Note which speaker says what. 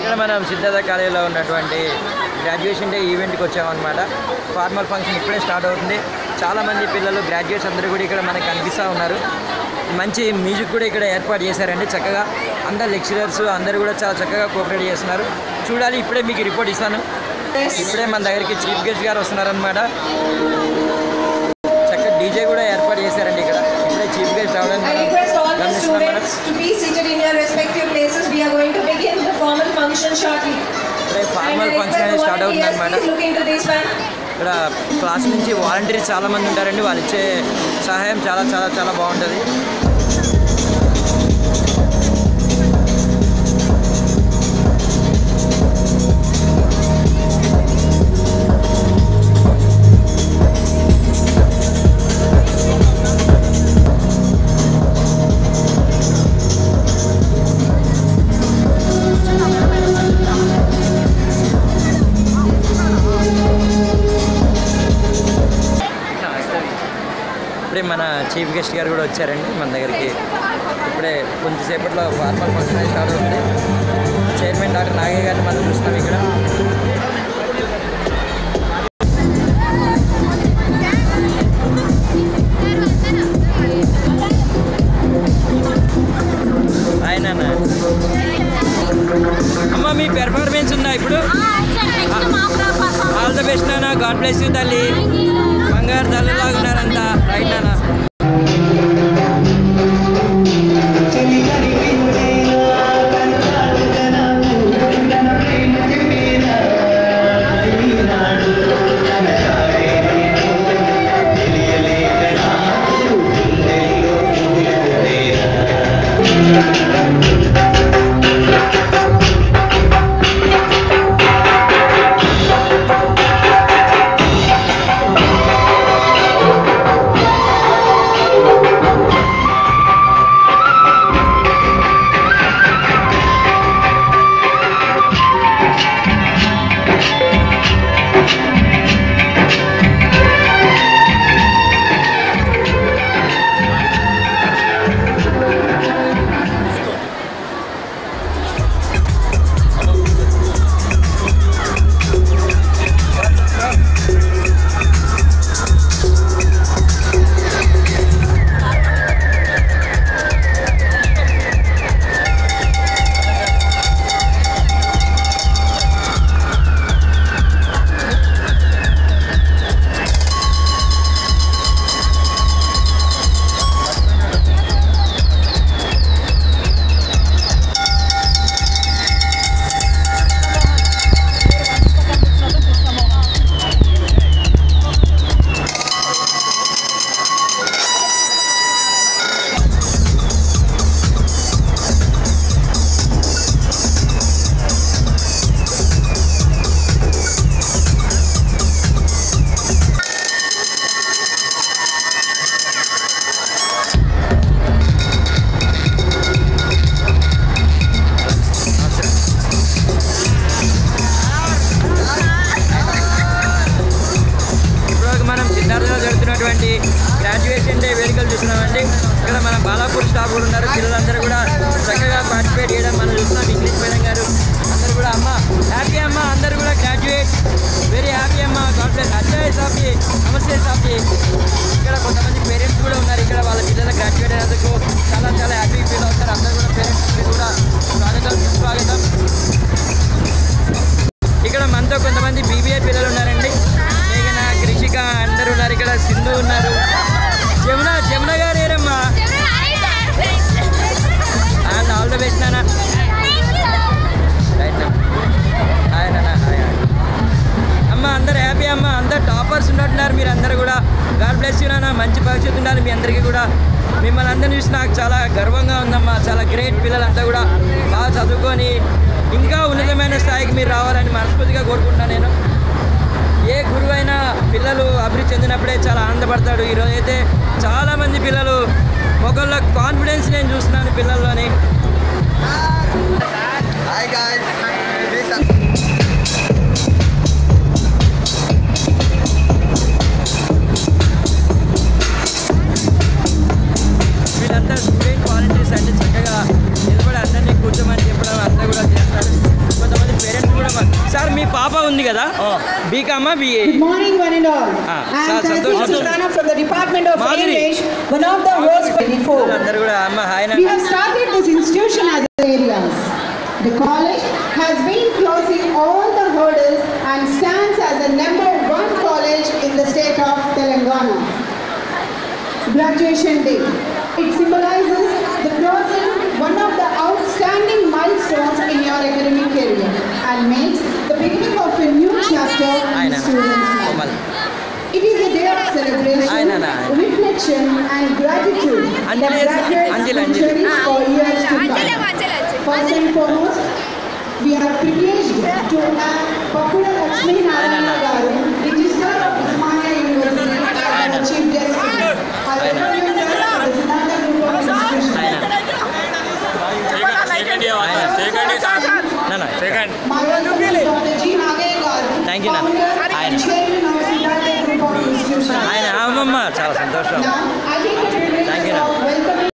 Speaker 1: ఇక్కడ మనం సిద్ధార్థ కాలేజీలో ఉన్నటువంటి గ్రాడ్యుయేషన్ డే ఈవెంట్కి వచ్చామన్నమాట. ఫార్మల్ ఫంక్షన్ ఇప్పుడే స్టార్ట్ అవుతుంది. చాలామంది పిల్లలు గ్రాడ్యుయేట్స్ అందరూ కూడా ఇక్కడ మనకు కనిపిస్తూ ఉన్నారు. మంచి మ్యూజిక్ కూడా ఇక్కడ ఏర్పాటు చేశారండి. చక్కగా అందరు లెక్చరర్స్ అందరూ కూడా చాలా చక్కగా కోఆపరేట్ చేస్తున్నారు. చూడాలి, ఇప్పుడే మీకు రిపోర్ట్ ఇస్తాను. ఇప్పుడే మన దగ్గరికి చీఫ్ గెస్ట్ గారు వస్తున్నారనమాట. చక్కగా డీజే కూడా ఏర్పాటు చేశారండి ఇక్కడ. ఇప్పుడే చీఫ్ గెస్ట్ రావడం ఫార్మల్ ఫంక్షన్ అనేది స్టార్ట్ అవుతుంది అనమాట. ఇక్కడ క్లాస్ నుంచి వాలంటీర్స్ చాలామంది ఉంటారండి. వాళ్ళు ఇచ్చే సహాయం చాలా చాలా చాలా బాగుంటుంది. ఇప్పుడే మన చీఫ్ గెస్ట్ గారు కూడా వచ్చారండి మన దగ్గరికి. ఇప్పుడే కొంచెంసేపట్లో ఫార్మల్ ఫంక్షన్ అయితే స్టార్ట్ అవుతుంది. చైర్మన్ డాక్టర్ నాగయ్య గారిని మనం చూస్తున్నాం ఇక్కడ. ఆయన అమ్మ మీ పెర్ఫార్మెన్స్ ఉందా ఇప్పుడు? ఆల్ ద బెస్ట్ నాన్న. గాడ్ బ్లెస్ యూ తల్లి. బంగారు తల్లిలాగా ఉన్నారంతా. రైట్ నాన్న. గ్రాడ్యుయేషన్ డే వేడుకలు చూస్తున్నామండి. ఇక్కడ మన బాలాపూర్ స్టాఫ్ కూడా ఉన్నారు. పిల్లలందరూ కూడా చక్కగా పార్టిసిపేట్ చేయడం మనం చూస్తున్నాం. ఇంగ్లీష్ మేడం గారు అందరూ కూడా అమ్మ హ్యాపీ అమ్మ. అందరూ కూడా గ్రాడ్యుయేట్ వెరీ హ్యాపీ అమ్మ. God bless. అచ్చా సాఫీ, నమస్తే సాఫీ. ఇక్కడ కొంతమంది పేరెంట్స్ కూడా ఉన్నారు. ఇక్కడ వాళ్ళ పిల్లలు గ్రాడ్యుయేట్ అయినందుకు చాలా చాలా హ్యాపీ ఫీల్ అవుతారు. అందరూ కూడా పేరెంట్స్కి కూడా స్వాగతం. ఇక్కడ మనతో కొంతమంది బీబీఏ పిల్లలు ఉన్నారండి. మేఘన, కృషిక అందరూ ఉన్నారు. ఇక్కడ సింధు ఉన్నారు. జమున గారు ఏరమ్మా. అండ్ ఆల్ ద బెస్ట్ నాన్న. రైట్ హాయ్ నాన్న. హాయ్ అమ్మ. అందరు హ్యాపీ అమ్మ. అందరు టాపర్స్ ఉన్నట్టున్నారు మీరు అందరూ కూడా. గాడ్ బ్లెస్ యూ నాన్న. మంచి భవిష్యత్తు ఉండాలి మీ అందరికీ కూడా. మిమ్మల్ని అందరినీ చూసి నాకు చాలా గర్వంగా ఉందమ్మా. చాలా గ్రేట్ పిల్లలంతా కూడా బాగా చదువుకొని ఇంకా ఉన్నతమైన స్థాయికి మీరు రావాలని మనస్ఫూర్తిగా కోరుకుంటున్నాను నేను. ఏ గురువు అయినా పిల్లలు అభివృద్ధి చెందినప్పుడే చాలా ఆనందపడతాడు. ఈరోజు అయితే చాలామంది పిల్లలు ఒకళ్ళ కాన్ఫిడెన్స్ నేను చూస్తున్నాను పిల్లల్లోని. వీళ్ళంతా స్టూడెంట్ వాలంటీర్స్ అంటే చక్కగా నిలబడి అందరినీ కూర్చోమని చెప్పడం అంతా కూడా చేస్తారు. కొంతమంది పాప ఉంది కదా బీకామా BA.
Speaker 2: Good morning one and all. I am Tahsin Sultana from the Department of English, one of the hosts for before.
Speaker 1: అందరూ కూడా అమ్మ hi.
Speaker 2: We have started this institution as areas. The college has been crossing all the hurdles and stands as the #1 college in the state of Telangana. Graduation Day. It symbolizes the crossing one of the outstanding milestones in your academic career and makes the beginning of a new chapter in students' life. It is a day of celebration, reflection and gratitude that graduates will cherish for years to come. First and foremost, we are privileged to have Pakula Lakshmi Narayana Garu, Registrar of Osmania University, as the Chief Guest today. I welcome you, sir, to the Siddhartha Group of Institutions. My welcome to Dr. G. Nagaya Garu, founder and chairman of Siddhartha Group of Institutions.
Speaker 1: ఆయన అమ్మమ్మ చాలా సంతోషం.
Speaker 2: Now, I think the privilege of